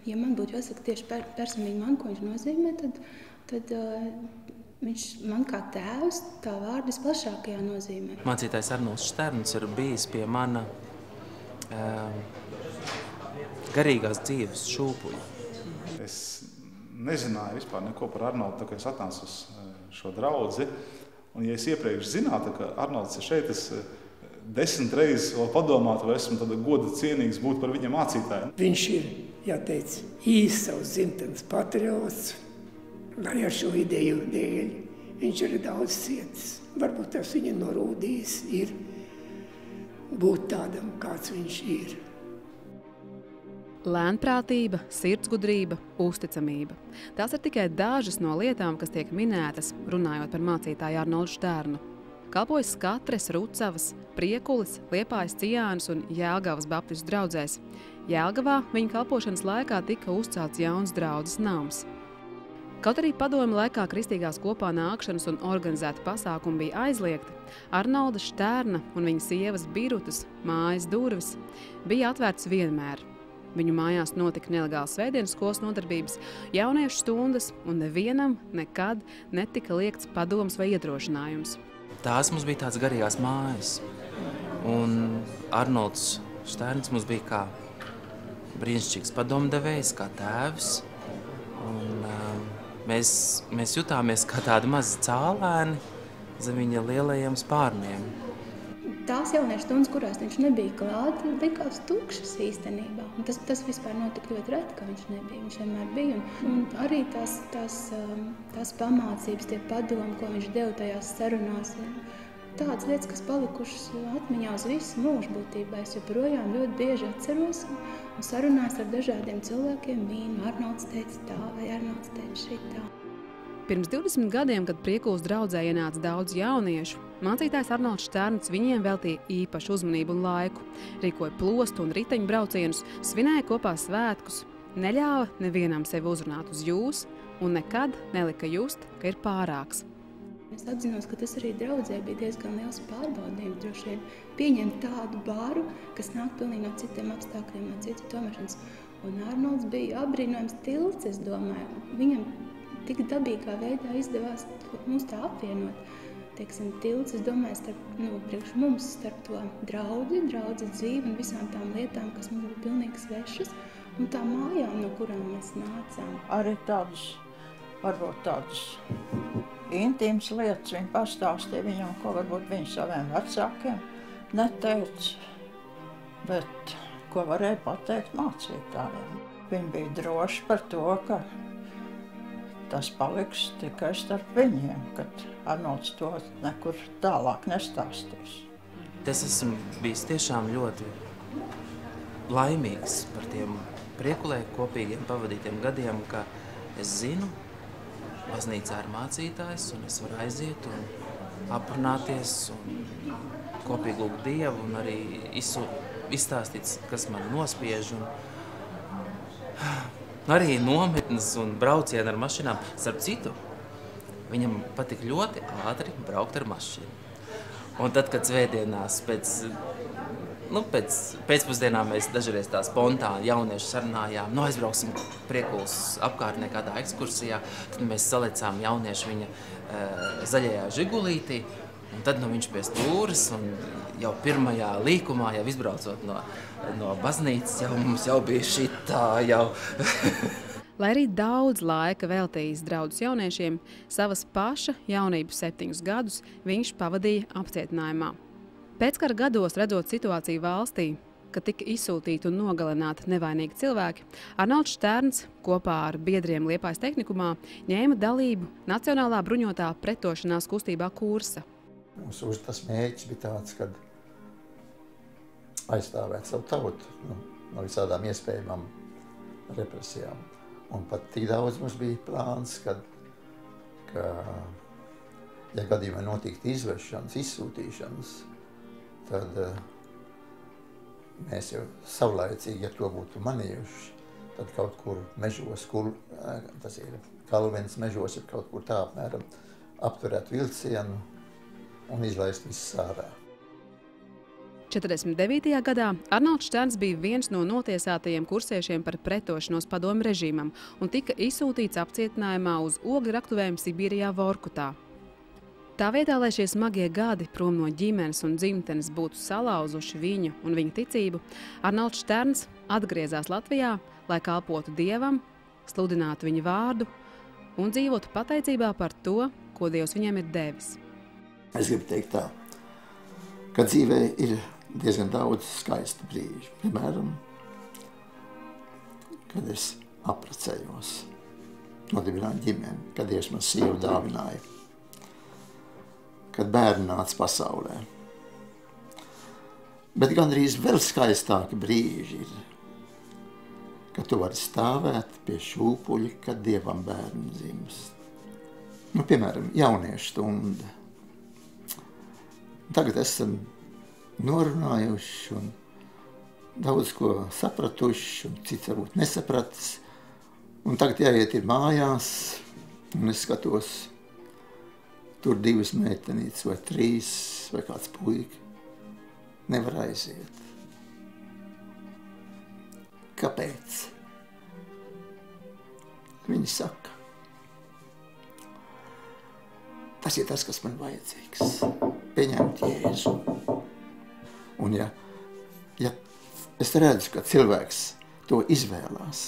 ja man būtu jāsaka tieši personīgi man, ko viņš nozīmē, tad viņš man kā tēvs tā vārda visplašākajā nozīmē. Mācītājs Arnolds Šterns ir bijis pie mana garīgās dzīves šūpuļa. Es nezināju vispār neko par Arnoldu, tā kā es atnācu uz šo draudzi. Un ja es iepriekš zinātu, ka Arnolds ir šeit, es 10 reizes vēl padomātu, vai esmu tāda goda cienīgs būt par viņa mācītāju. Viņš ir, jāteic, īsts savs dzimtenes patriots, arī ar šo ideju dēļ. Viņš ir daudz cietis. Varbūt tas viņa norūdījis ir būt tādam, kāds viņš ir. Lēnprātība, sirdsgudrība, uzticamība. Tās ir tikai dažas no lietām, kas tiek minētas, runājot par mācītāju Arnoldu Šternu. Kalpojas Skatres, Rucavas, Priekulis, Liepājas Cijānas un Jelgavas baptistu draudzēs. Jelgavā viņa kalpošanas laikā tika uzcelts jauns draudzes nams. Kaut arī padomju laikā kristīgās kopā nākšanas un organizēta pasākumi bija aizliegti, Arnolda Šterna un viņa sievas Birutas mājas durvis bija atvērts vienmēr. Viņu mājās notika nelegāls svētdienas skolas nodarbības, jauniešu stundas, un nevienam nekad netika liekts padoms vai iedrošinājums. Tās mums bija tāds garīgās mājas. Un Arnolds Šterns mums bija kā brīnišķīgs padomdevējs, kā tēvs. Un mēs jutāmies kā tādi mazi cālēni zem viņa lielajiem spārniem. Tās jauniešu stundas, kurās viņš nebija klāt, likās tukšas īstenībā. Un tas vispār notika ļoti reti, ka viņš nebija. Viņš vienmēr bija. Un arī tās pamācības, tie padomi, ko viņš deva tajās sarunās, tādas lietas, kas palikušas atmiņā uz visu mūžu būtībā. Es joprojām ļoti bieži atceros un sarunās ar dažādiem cilvēkiem mīnu. Arnolds teica tā vai Arnolds teica šitā. Pirms 20 gadiem, kad Priekulas draudzē ienāca daudz jauniešu, mācītājs Arnolds Šterns viņiem veltīja īpašu uzmanību un laiku, rīkoja plostu un riteņu braucienus, svinēja kopā svētkus, neļāva nevienam sevi uzrunāt uz jūs un nekad nelika just, ka ir pārāks. Es apzinos, ka tas arī draudzē bija diezgan liels pārbaudījums, droši vien pieņemt tādu bāru, kas nāk pilnīgi no citiem apstākļiem, no citas domāšanas. Un Arnolds bija apbrīnojams tilts, es domāju. Viņam tik dabīgā veidā izdevās mums tā apvienot. Teiksim, tilts, es domāju, priekš mums starp to draudzes dzīvi un visām tām lietām, kas mums bija pilnīgi svešas, un tām mājām, no kurām mēs nācām. Arī varbūt tādas intīmas lietas viņi pastāstīja viņam, ko varbūt viņi saviem vecākiem neteica, bet ko varēja pateikt mācītājiem. Viņi bija droši par to, ka tas paliks tikai starp viņiem, kad Arnolds to nekur tālāk nestāstīs. Es esmu bijis tiešām ļoti laimīgs par tiem Priekulē kopīgiem pavadītiem gadiem, ka es zinu, baznīcā ir mācītājs, un es varu aiziet un aprunāties un kopīgi lūgt Dievu un arī izstāstīt, kas man nospiež. Arī nometnes un braucieni ar mašīnām. Starp citu, viņam patīk ļoti ātri braukt ar mašīnu. Un tad, kad svētdienās pēc pēcpusdienā mēs dažreiz tā spontāni jaunieši sarunājām, aizbrauksim Priekulas apkārtnē kādā ekskursijā, tad mēs salecām jaunieši viņa zaļajā žigulītī, un tad viņš pie stūres, un jau pirmajā līkumā, jau izbraucot no baznīcas, mums jau bija šitā jau. Lai arī daudz laika veltījis draudzes jauniešiem, savas paša jaunības 7 gadus viņš pavadīja apcietinājumā. Pēckara gados, redzot situāciju valstī, kad tika izsūtīti un nogalināti nevainīgi cilvēki, Arnolds Šterns kopā ar biedriem Liepājas tehnikumā ņēma dalību Nacionālā bruņotā pretošanās kustībā Kursa. Mūsu tas mērķis bija tāds, kad aizstāvēt savu tautu no visādām iespējamām represijām. Un pat tik daudz mums bija plāns, ka ja gadījumā notiktu izvešanas, izsūtīšanas, tad mēs jau savlaicīgi, ja to būtu manījuši, tad kaut kur mežos, tas ir Kalvenes mežos, ir kaut kur tā apmēram apturēt vilcienu un izlaist visus ārā. 49. gadā Arnolds Šterns bija viens no notiesātajiem kursiešiem par pretošanos padomu režīmam un tika izsūtīts apcietinājumā uz ogļu raktuvēm Sibīrijā Vorkutā. Tā vietā, lai šie smagie gadi prom no ģimenes un dzimtenes būtu salauzuši viņu un viņa ticību, Arnolds Šterns atgriezās Latvijā, lai kalpotu Dievam, sludinātu viņa vārdu un dzīvotu pateicībā par to, ko Dievs viņam ir devis. Es gribu teikt tā, ka dzīvē ir diezgan daudz skaistu brīžu. Piemēram, kad es apprecējos, nodibināju ģimeni, kad Dievs man sievu dāvināja, kad bērni nāca pasaulē. Bet gandrīz vēl skaistāki brīži ir, kad tu vari stāvēt pie šūpuļa, kad Dievam bērni dzimst. Piemēram, jauniešu stunda. Tagad esam norunājuši un daudz ko sapratuši, un cits varbūt nesapratis. Un tagad jāiet ir mājās, un es skatos, tur 2 meitenītes vai 3 vai kāds puika. Nevar aiziet. Kāpēc? Viņi saka, tas ir tas, kas man vajadzīgs. Pieņemt Jēzu. Un ja es redzu, ka cilvēks to izvēlās,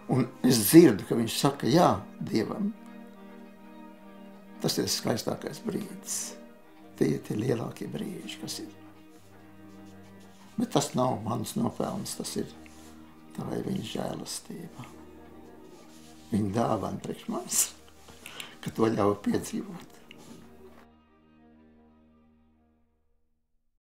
un es dzirdu, ka viņš saka jā Dievam, tas ir skaistākais brīdis. Tie ir tie lielākie brīži, kas ir. Bet tas nav mans nopelns, tas ir tavai viņa žēlastība. Viņa dāvana priekš manis, ka to ļauj piedzīvot.